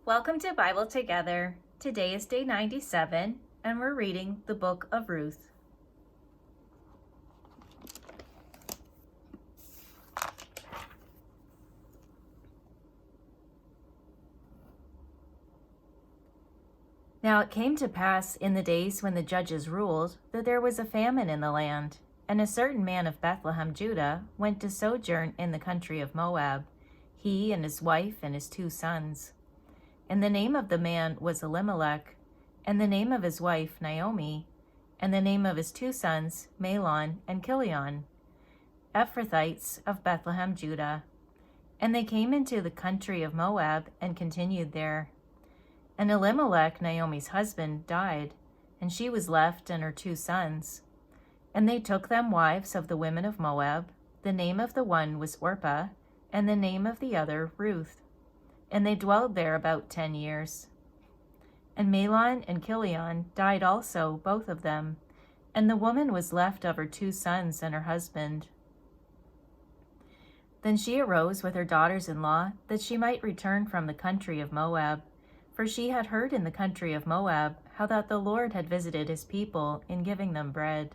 Welcome to Bible Together. Today is day 97, and we're reading the book of Ruth. Now it came to pass in the days when the judges ruled that there was a famine in the land, and a certain man of Bethlehem, Judah, went to sojourn in the country of Moab, he and his wife and his 2 sons. And the name of the man was Elimelech, and the name of his wife Naomi, and the name of his 2 sons Mahlon and Chilion, Ephrathites of Bethlehem, Judah. And they came into the country of Moab and continued there. And Elimelech, Naomi's husband, died, and she was left and her 2 sons. And they took them wives of the women of Moab. The name of the one was Orpah, and the name of the other Ruth. And they dwelled there about 10 years. And Mahlon and Chilion died also, both of them, and the woman was left of her 2 sons and her husband. Then she arose with her daughters-in-law, that she might return from the country of Moab, for she had heard in the country of Moab how that the Lord had visited his people in giving them bread.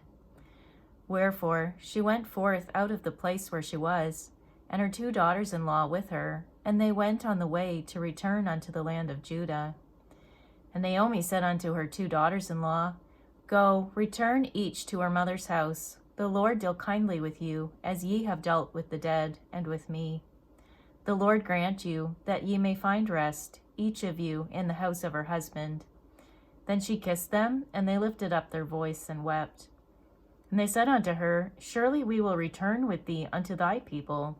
Wherefore she went forth out of the place where she was, and her 2 daughters-in-law with her, and they went on the way to return unto the land of Judah. And Naomi said unto her 2 daughters-in-law, Go, return each to her mother's house. The Lord deal kindly with you, as ye have dealt with the dead and with me. The Lord grant you that ye may find rest, each of you in the house of her husband. Then she kissed them, and they lifted up their voice and wept. And they said unto her, Surely we will return with thee unto thy people.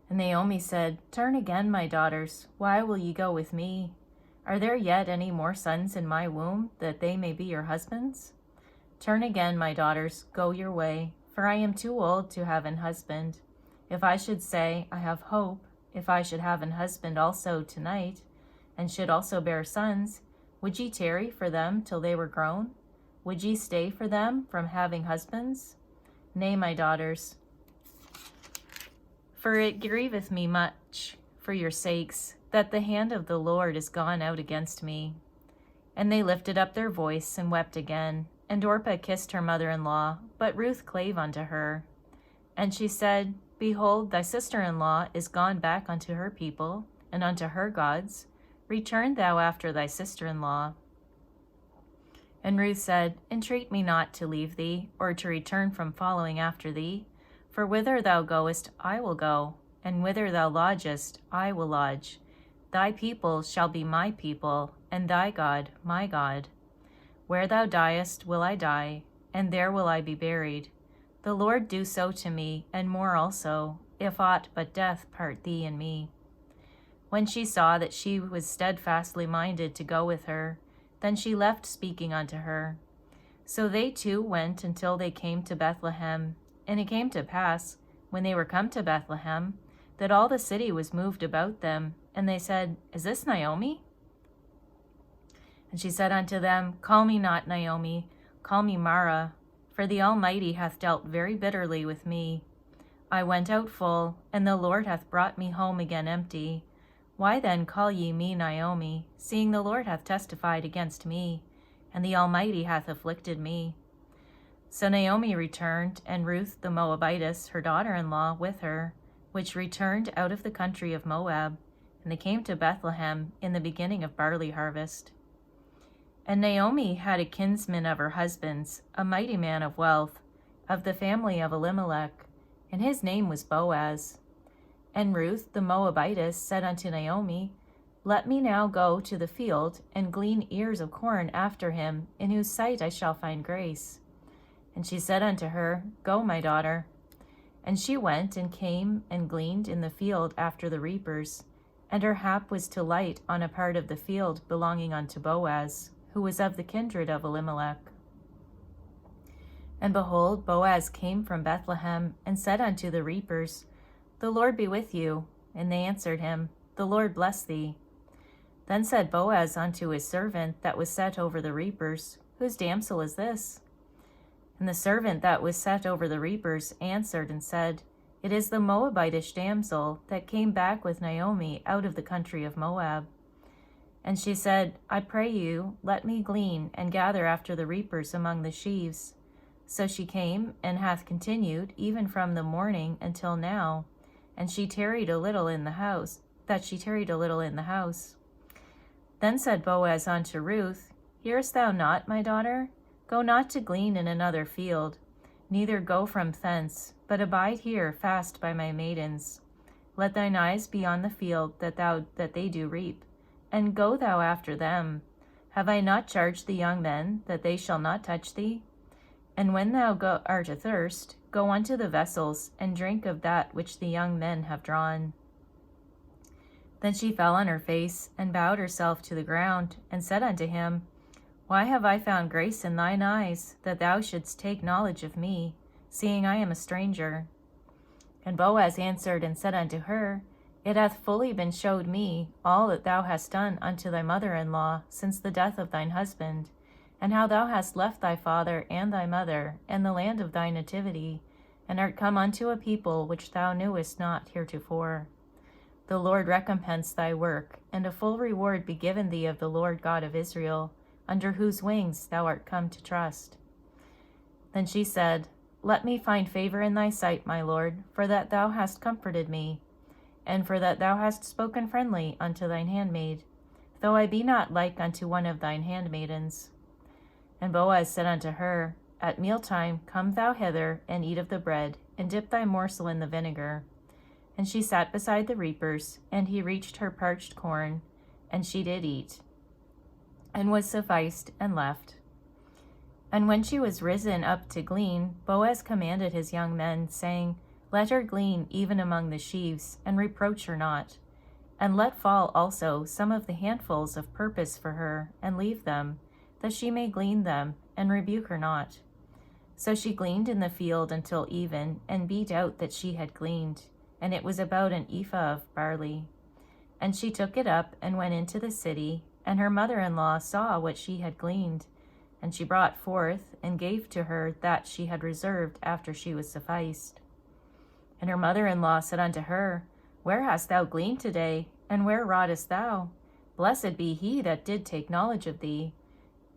And Naomi said, Turn again, my daughters, why will ye go with me? Are there yet any more sons in my womb, that they may be your husbands? Turn again, my daughters, go your way, for I am too old to have an husband. If I should say, I have hope, if I should have an husband also tonight, and should also bear sons, would ye tarry for them till they were grown? Would ye stay for them from having husbands? Nay, my daughters, for it grieveth me much for your sakes, that the hand of the Lord is gone out against me. And they lifted up their voice and wept again. And Orpah kissed her mother-in-law, but Ruth clave unto her. And she said, Behold, thy sister-in-law is gone back unto her people, and unto her gods. Return thou after thy sister-in-law. And Ruth said, Entreat me not to leave thee, or to return from following after thee. For whither thou goest, I will go, and whither thou lodgest, I will lodge. Thy people shall be my people, and thy God my God. Where thou diest will I die, and there will I be buried. The Lord do so to me, and more also, if aught but death part thee and me. When she saw that she was steadfastly minded to go with her, then she left speaking unto her. So they 2 went until they came to Bethlehem. And it came to pass, when they were come to Bethlehem, that all the city was moved about them, and they said, Is this Naomi? And she said unto them, Call me not Naomi, call me Mara, for the Almighty hath dealt very bitterly with me. I went out full, and the Lord hath brought me home again empty. Why then call ye me Naomi, seeing the Lord hath testified against me, and the Almighty hath afflicted me? So Naomi returned, and Ruth the Moabitess, her daughter-in-law, with her, which returned out of the country of Moab, and they came to Bethlehem in the beginning of barley harvest. And Naomi had a kinsman of her husband's, a mighty man of wealth, of the family of Elimelech, and his name was Boaz. And Ruth the Moabitess said unto Naomi, Let me now go to the field, and glean ears of corn after him, in whose sight I shall find grace. And she said unto her, Go, my daughter. And she went and came and gleaned in the field after the reapers. And her hap was to light on a part of the field belonging unto Boaz, who was of the kindred of Elimelech. And behold, Boaz came from Bethlehem, and said unto the reapers, The Lord be with you. And they answered him, The Lord bless thee. Then said Boaz unto his servant that was set over the reapers, Whose damsel is this? And the servant that was set over the reapers answered and said, It is the Moabitish damsel that came back with Naomi out of the country of Moab. And she said, I pray you, let me glean and gather after the reapers among the sheaves. So she came, and hath continued even from the morning until now, and she tarried a little in the house, Then said Boaz unto Ruth, Hearest thou not, my daughter? Go not to glean in another field, neither go from thence, but abide here fast by my maidens. Let thine eyes be on the field that they do reap, and go thou after them. Have I not charged the young men that they shall not touch thee? And when thou art athirst, go unto the vessels, and drink of that which the young men have drawn. Then she fell on her face, and bowed herself to the ground, and said unto him, Why have I found grace in thine eyes, that thou shouldst take knowledge of me, seeing I am a stranger? And Boaz answered and said unto her, It hath fully been showed me all that thou hast done unto thy mother-in-law since the death of thine husband, and how thou hast left thy father and thy mother, and the land of thy nativity, and art come unto a people which thou knewest not heretofore. The Lord recompense thy work, and a full reward be given thee of the Lord God of Israel, under whose wings thou art come to trust. Then she said, Let me find favor in thy sight, my Lord, for that thou hast comforted me, and for that thou hast spoken friendly unto thine handmaid, though I be not like unto one of thine handmaidens. And Boaz said unto her, At mealtime come thou hither, and eat of the bread, and dip thy morsel in the vinegar. And she sat beside the reapers, and he reached her parched corn, and she did eat, and was sufficed, and left. And when she was risen up to glean, Boaz commanded his young men, saying, Let her glean even among the sheaves, and reproach her not. And let fall also some of the handfuls of purpose for her, and leave them, that she may glean them, and rebuke her not. So she gleaned in the field until even, and beat out that she had gleaned, and it was about an ephah of barley. And she took it up, and went into the city, and her mother-in-law saw what she had gleaned, and she brought forth, and gave to her that she had reserved after she was sufficed. And her mother-in-law said unto her, Where hast thou gleaned today, and where wroughtest thou? Blessed be he that did take knowledge of thee.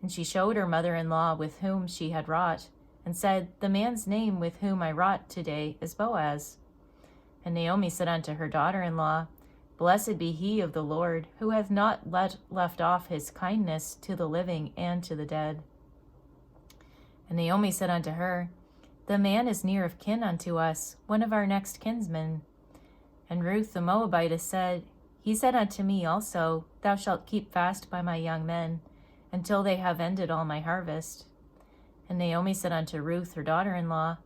And she showed her mother-in-law with whom she had wrought, and said, The man's name with whom I wrought today is Boaz. And Naomi said unto her daughter-in-law, Blessed be he of the Lord, who hath not left off his kindness to the living and to the dead. And Naomi said unto her, The man is near of kin unto us, one of our next kinsmen. And Ruth the Moabitess said, He said unto me also, Thou shalt keep fast by my young men, until they have ended all my harvest. And Naomi said unto Ruth her daughter-in-law,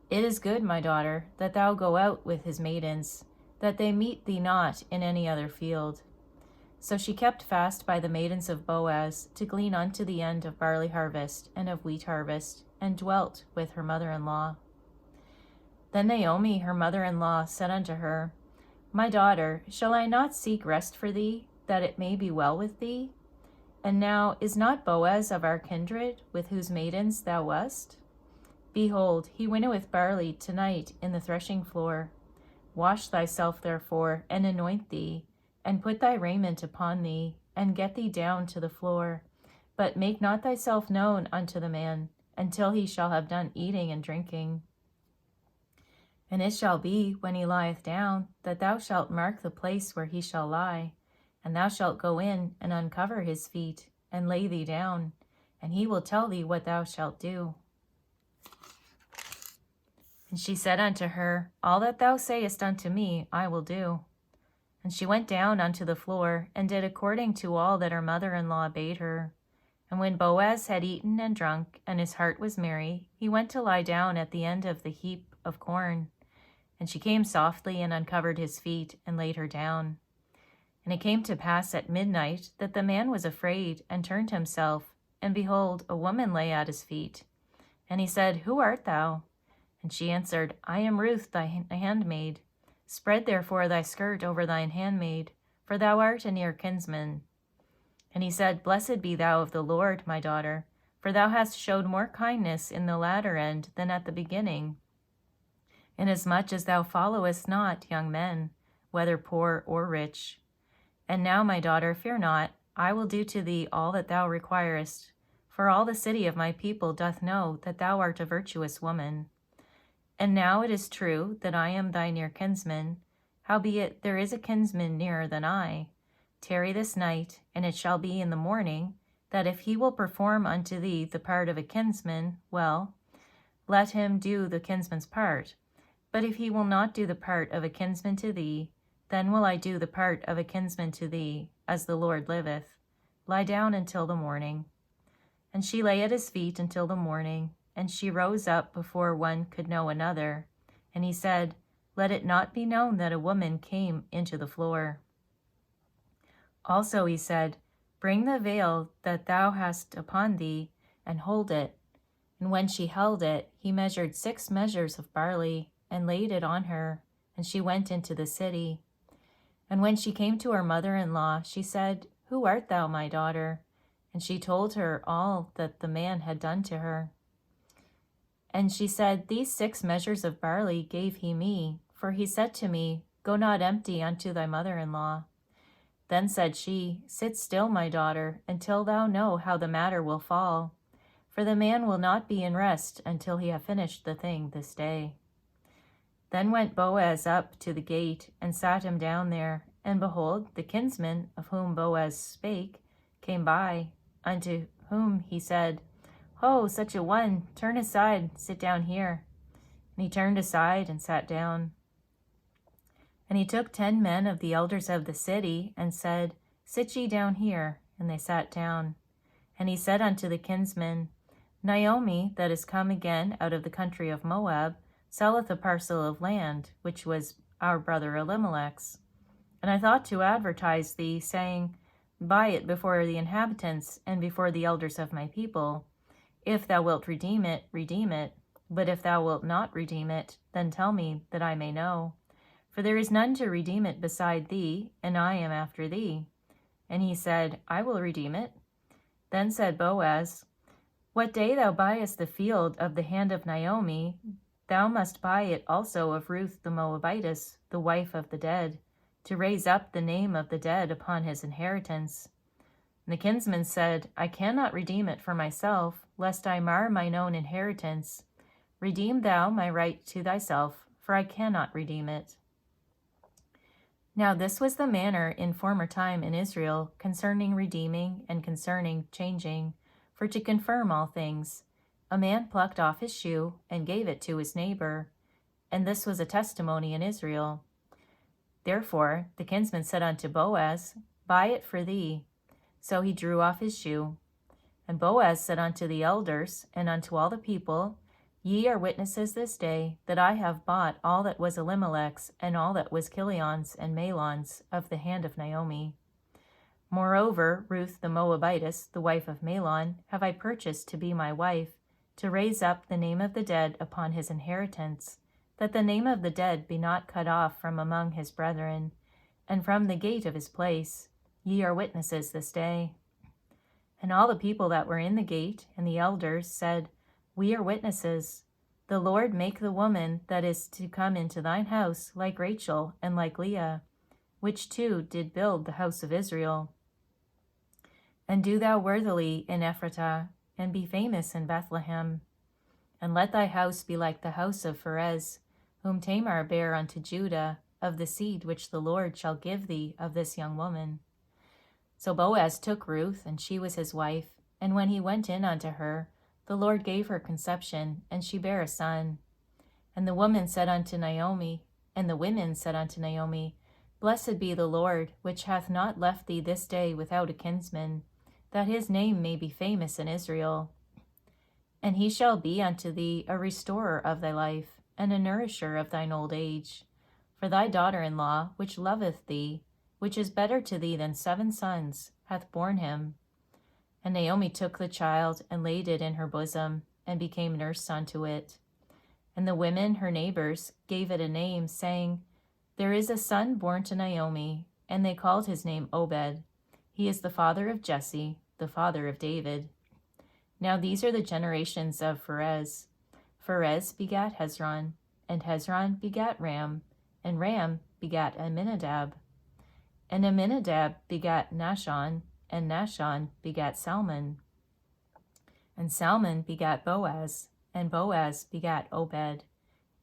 It is good, my daughter, that thou go out with his maidens, that they meet thee not in any other field. So she kept fast by the maidens of Boaz, to glean unto the end of barley harvest and of wheat harvest, and dwelt with her mother-in-law. Then Naomi her mother-in-law said unto her, My daughter, shall I not seek rest for thee, that it may be well with thee? And now is not Boaz of our kindred, with whose maidens thou wast? Behold, he winnoweth barley tonight in the threshing floor. Wash thyself therefore, and anoint thee, and put thy raiment upon thee, and get thee down to the floor. But make not thyself known unto the man, until he shall have done eating and drinking. And it shall be, when he lieth down, that thou shalt mark the place where he shall lie, and thou shalt go in and uncover his feet, and lay thee down, and he will tell thee what thou shalt do. And she said unto her, All that thou sayest unto me I will do. And she went down unto the floor, and did according to all that her mother-in-law bade her. And when Boaz had eaten and drunk, and his heart was merry, he went to lie down at the end of the heap of corn. And she came softly and uncovered his feet, and laid her down. And it came to pass at midnight that the man was afraid, and turned himself, and behold, a woman lay at his feet. And he said, Who art thou? And she answered, I am Ruth thy handmaid. Spread therefore thy skirt over thine handmaid, for thou art a near kinsman. And he said, Blessed be thou of the Lord, my daughter, for thou hast showed more kindness in the latter end than at the beginning. inasmuch as thou followest not young men, whether poor or rich. And now, my daughter, fear not, I will do to thee all that thou requirest, for all the city of my people doth know that thou art a virtuous woman. And now it is true that I am thy near kinsman, howbeit there is a kinsman nearer than I. Tarry this night, and it shall be in the morning, that if he will perform unto thee the part of a kinsman, well, let him do the kinsman's part. But if he will not do the part of a kinsman to thee, then will I do the part of a kinsman to thee, as the Lord liveth. Lie down until the morning. And she lay at his feet until the morning, and she rose up before one could know another. And he said, Let it not be known that a woman came into the floor. Also he said, Bring the veil that thou hast upon thee, and hold it. And when she held it, he measured 6 measures of barley, and laid it on her, and she went into the city. And when she came to her mother-in-law, she said, Who art thou, my daughter? And she told her all that the man had done to her. And she said, These 6 measures of barley gave he me, for he said to me, Go not empty unto thy mother-in-law. Then said she, Sit still, my daughter, until thou know how the matter will fall. For the man will not be in rest until he have finished the thing this day. Then went Boaz up to the gate, and sat him down there. And behold, the kinsman of whom Boaz spake came by, unto whom he said, Ho, such a one, turn aside, sit down here. And he turned aside and sat down. And he took 10 men of the elders of the city, and said, Sit ye down here. And they sat down. And he said unto the kinsman, Naomi, that is come again out of the country of Moab, selleth a parcel of land, which was our brother Elimelech's. And I thought to advertise thee, saying, Buy it before the inhabitants, and before the elders of my people. If thou wilt redeem it, redeem it. But if thou wilt not redeem it, then tell me, that I may know. For there is none to redeem it beside thee, and I am after thee. And he said, I will redeem it. Then said Boaz, What day thou buyest the field of the hand of Naomi, thou must buy it also of Ruth the Moabitess, the wife of the dead, to raise up the name of the dead upon his inheritance. And the kinsman said, I cannot redeem it for myself, lest I mar mine own inheritance. Redeem thou my right to thyself, for I cannot redeem it. Now this was the manner in former time in Israel concerning redeeming and concerning changing, for to confirm all things. A man plucked off his shoe and gave it to his neighbor, and this was a testimony in Israel. Therefore the kinsman said unto Boaz, Buy it for thee. So he drew off his shoe. And Boaz said unto the elders and unto all the people, Ye are witnesses this day that I have bought all that was Elimelech's and all that was Kilion's and Mahlon's of the hand of Naomi. Moreover, Ruth the Moabitess, the wife of Mahlon, have I purchased to be my wife, to raise up the name of the dead upon his inheritance, that the name of the dead be not cut off from among his brethren, and from the gate of his place. Ye are witnesses this day. And all the people that were in the gate and the elders said, We are witnesses. The Lord make the woman that is to come into thine house like Rachel and like Leah, which two did build the house of Israel. And do thou worthily in Ephratah, and be famous in Bethlehem. And let thy house be like the house of Pharez, whom Tamar bare unto Judah, of the seed which the Lord shall give thee of this young woman. So Boaz took Ruth, and she was his wife. And when he went in unto her, the Lord gave her conception, and she bare a son. And the woman said unto Naomi, and the women said unto Naomi, Blessed be the Lord, which hath not left thee this day without a kinsman, that his name may be famous in Israel. And he shall be unto thee a restorer of thy life, and a nourisher of thine old age. For thy daughter-in-law, which loveth thee, which is better to thee than 7 sons, hath borne him. And Naomi took the child, and laid it in her bosom, and became nurse unto it. And the women, her neighbors, gave it a name, saying, There is a son born to Naomi, and they called his name Obed. He is the father of Jesse, the father of David. Now these are the generations of Pharez. Pharez begat Hezron, And Hezron begat Ram, and Ram begat Amminadab. And Amminadab begat Nahshon, and Nahshon begat Salmon. And Salmon begat Boaz, and Boaz begat Obed.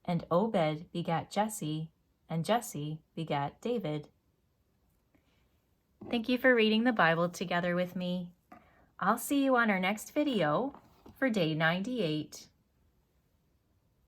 And Obed begat Jesse, and Jesse begat David. Thank you for reading the Bible together with me. I'll see you on our next video for day 98.